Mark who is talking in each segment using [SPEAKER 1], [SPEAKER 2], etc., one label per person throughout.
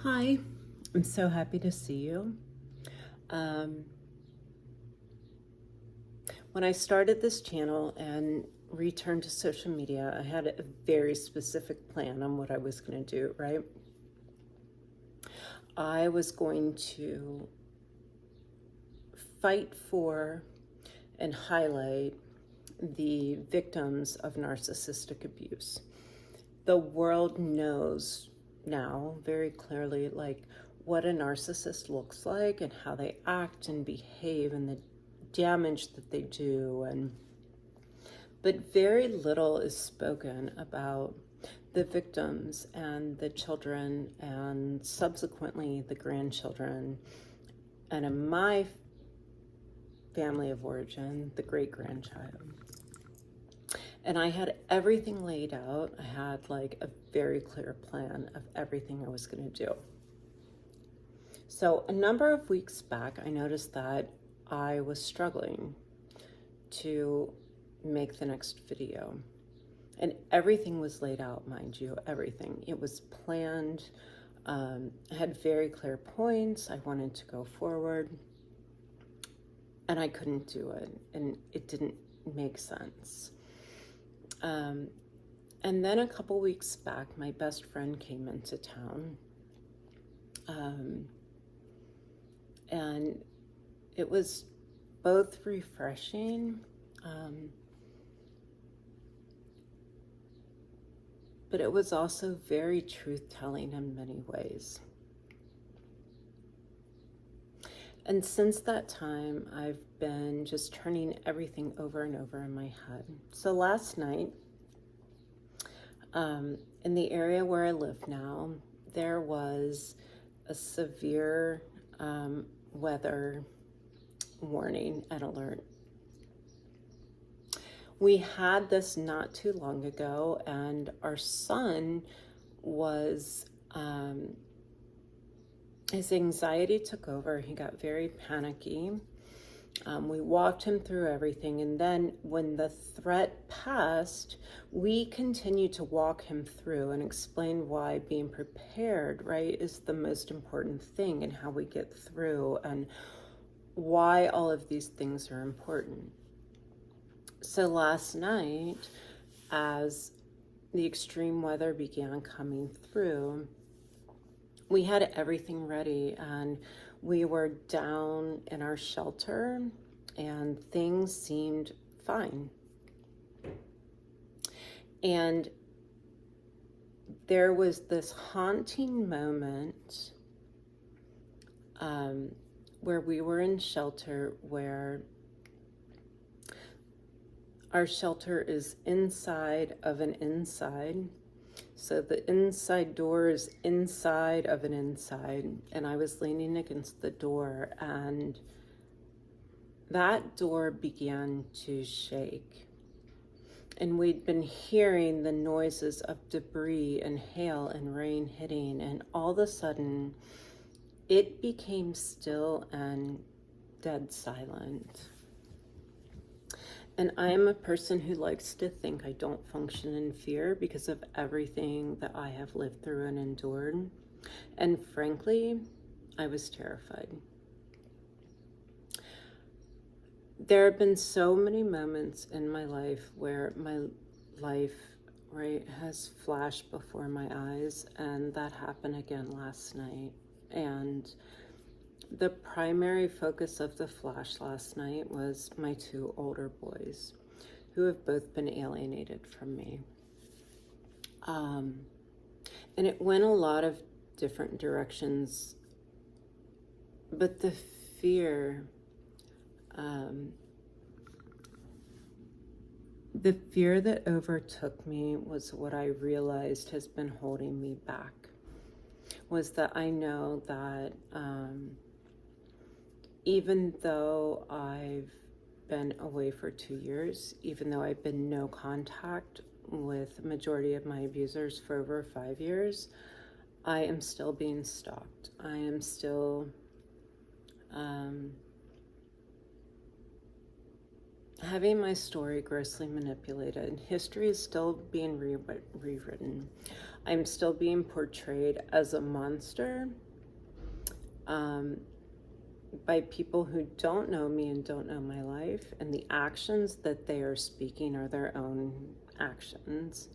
[SPEAKER 1] Hi, I'm so happy to see you. Um, when I started this channel and returned to social media, I had a very specific plan on what I was going to do, right? I was going to fight for and highlight the victims of narcissistic abuse. The world knows now very clearly, like, what a narcissist looks like and how they act and behave and the damage that they do, but very little is spoken about the victims and the children and subsequently the grandchildren, and in my family of origin, the great-grandchild. And I had everything laid out. I had like a very clear plan of everything I was going to do. So a number of weeks back, I noticed that I was struggling to make the next video. And everything was laid out, mind you, everything. It was planned. I had very clear points. I wanted to go forward. And I couldn't do it. And it didn't make sense. And then a couple weeks back, my best friend came into town. And it was both refreshing, but it was also very truth-telling in many ways. And since that time, I've been just turning everything over and over in my head. So last night, in the area where I live now, there was a severe weather warning and alert. We had this not too long ago, and our son was, his anxiety took over. He got very panicky. We walked him through everything, and then when the threat passed, we continued to walk him through and explain why being prepared, right, is the most important thing and how we get through and why all of these things are important. So last night, as the extreme weather began coming through, we had everything ready, and we were down in our shelter and things seemed fine. And there was this haunting moment where we were in shelter, where our shelter is inside of an inside. So the inside door is inside of an inside, and I was leaning against the door, and that door began to shake. And we'd been hearing the noises of debris and hail and rain hitting, and all of a sudden, it became still and dead silent. And I am a person who likes to think I don't function in fear because of everything that I have lived through and endured. And frankly, I was terrified. There have been so many moments in my life where my life, right, has flashed before my eyes, and that happened again last night. And the primary focus of the flash last night was my two older boys, who have both been alienated from me. And it went a lot of different directions, but the fear, that overtook me was what I realized has been holding me back, was that I know that even though I've been away for 2 years, even though I've been no contact with the majority of my abusers for over 5 years, I am still being stalked. I am still having my story grossly manipulated. History is still being rewritten. I'm still being portrayed as a monster by people who don't know me and don't know my life, and the actions that they are speaking are their own actions.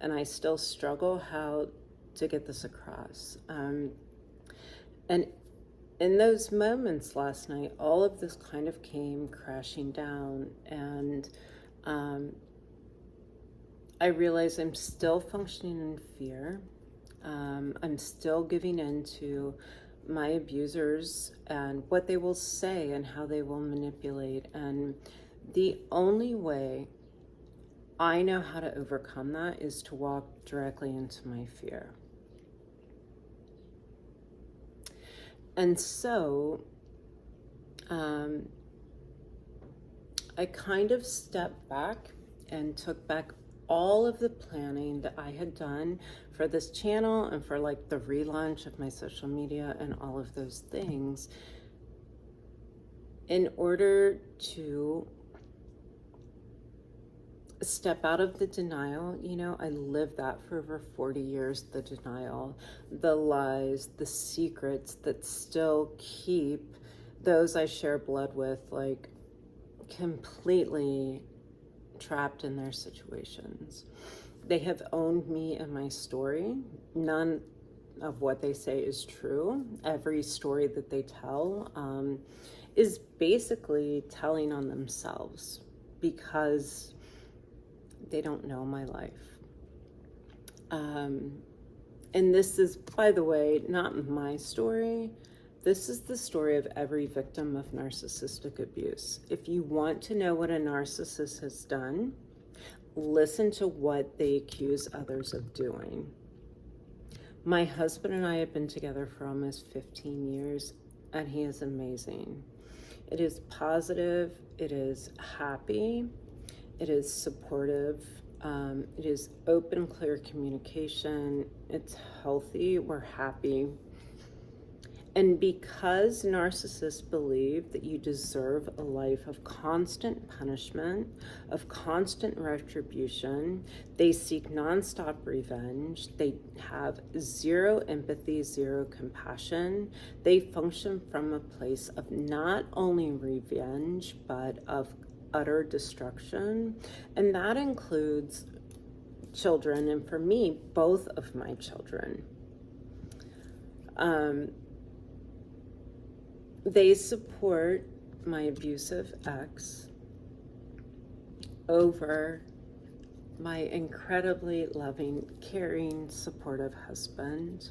[SPEAKER 1] And I still struggle how to get this across. And in those moments last night, all of this kind of came crashing down, and I realize I'm still functioning in fear. I'm still giving in to my abusers and what they will say and how they will manipulate. And the only way I know how to overcome that is to walk directly into my fear. And so I kind of stepped back and took back all of the planning that I had done for this channel and for like the relaunch of my social media and all of those things in order to step out of the denial. You know, I lived that for over 40 years, the denial, the lies, the secrets that still keep those I share blood with like completely trapped in their situations. They have owned me and my story. None of what they say is true. Every story that they tell is basically telling on themselves because they don't know my life. And this is, by the way, not my story. This is the story of every victim of narcissistic abuse. If you want to know what a narcissist has done, listen to what they accuse others of doing. My husband and I have been together for almost 15 years, and he is amazing. It is positive, it is happy, it is supportive, it is open, clear communication, it's healthy, we're happy. And because narcissists believe that you deserve a life of constant punishment, of constant retribution, they seek nonstop revenge, they have zero empathy, zero compassion, they function from a place of not only revenge, but of utter destruction. And that includes children, and for me, both of my children. They support my abusive ex over my incredibly loving, caring, supportive husband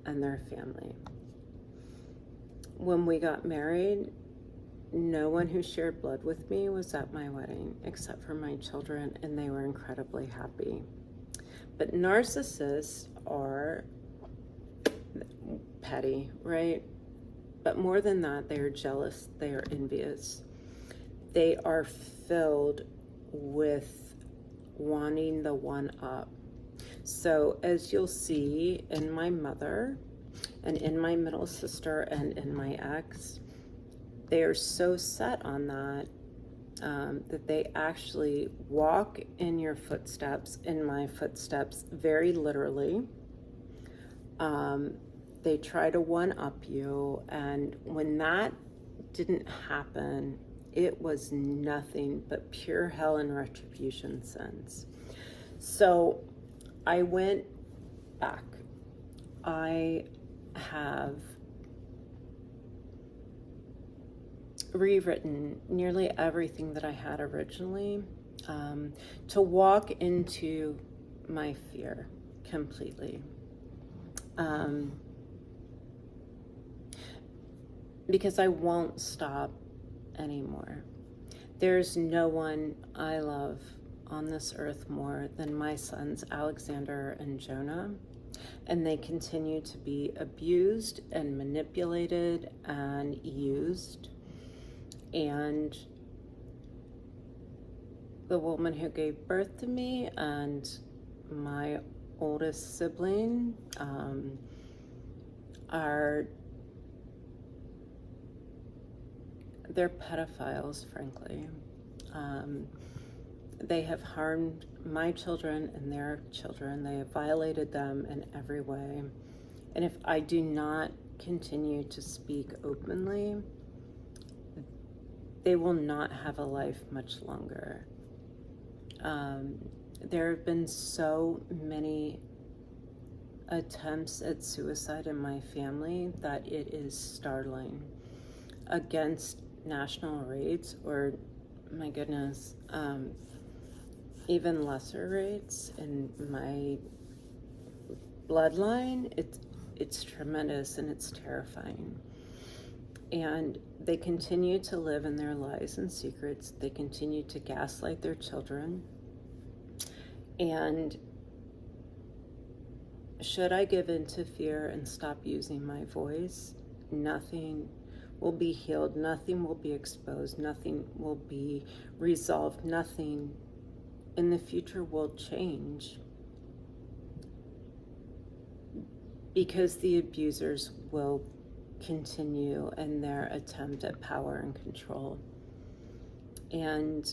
[SPEAKER 1] and their family. When we got married, no one who shared blood with me was at my wedding except for my children, and they were incredibly happy. But narcissists are petty, right? But more than that, they are jealous, they are envious. They are filled with wanting the one up. So as you'll see in my mother and in my middle sister and in my ex, they are so set on that that they actually walk in your footsteps, in my footsteps, very literally. They try to one-up you, and when that didn't happen, it was nothing but pure hell and retribution since. So I went back. I have rewritten nearly everything that I had originally to walk into my fear completely. Because I won't stop anymore. There's no one I love on this earth more than my sons Alexander and Jonah, and they continue to be abused and manipulated and used. And the woman who gave birth to me and my oldest sibling they're pedophiles, frankly. They have harmed my children and their children. They have violated them in every way. And if I do not continue to speak openly, they will not have a life much longer. There have been so many attempts at suicide in my family that it is startling. Against national rates, or my goodness, even lesser rates in my bloodline, it's tremendous and it's terrifying. And they continue to live in their lies and secrets. They continue to gaslight their children. And should I give in to fear and stop using my voice, nothing will be healed, nothing will be exposed, nothing will be resolved, nothing in the future will change, because the abusers will continue in their attempt at power and control. And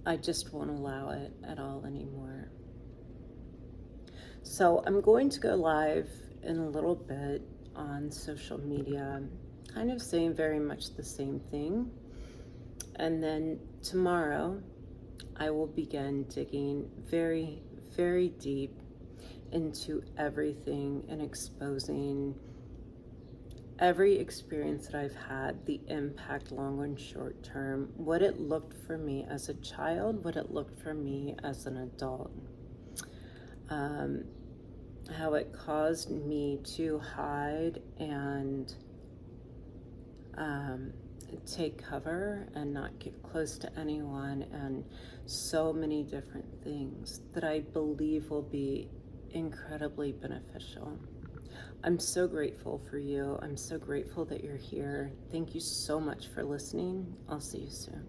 [SPEAKER 1] I just won't allow it at all anymore. So I'm going to go live in a little bit on social media, kind of saying very much the same thing. And then tomorrow, I will begin digging very, very deep into everything and exposing every experience that I've had, the impact long and short term, what it looked for me as a child, what it looked for me as an adult, how it caused me to hide and take cover and not get close to anyone, and so many different things that I believe will be incredibly beneficial. I'm so grateful for you. I'm so grateful that you're here. Thank you so much for listening. I'll see you soon.